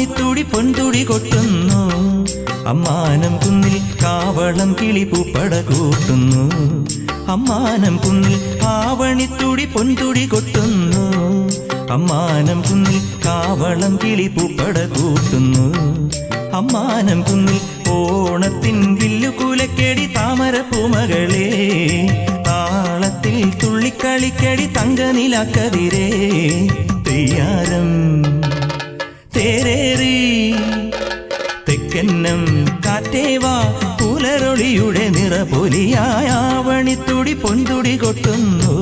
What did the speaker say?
ആവണിത്തുടി പൊൻതുടി കൊട്ടുന്നു. അമ്മാനം കുന്നിൽ കാവളം കിളി പൂപ്പട കൂട്ടുന്നു. അമ്മാനം കുന്നിൽ ആവണിത്തുടി പൊൻതുടി കൊട്ടുന്നു. അമ്മാനം കുന്നിൽ കാവളം കിളി പൂപ്പട കൂട്ടുന്നു. അമ്മാനം കുന്നിൽ ഓണത്തിൻ വില്ലുകുലക്കെടി താമര പൂമകളെ, താളത്തിൽ തുള്ളിക്കളിക്കടി തങ്കനിലക്കതിരേ. തെയ്യാരം തേരേറി തെക്കന്നം കാറ്റേവാ, പുലരൊളിയുടെ നിറപൊലിയായ ആവണിത്തുടി പൊൻതുടി കൊട്ടുന്നു.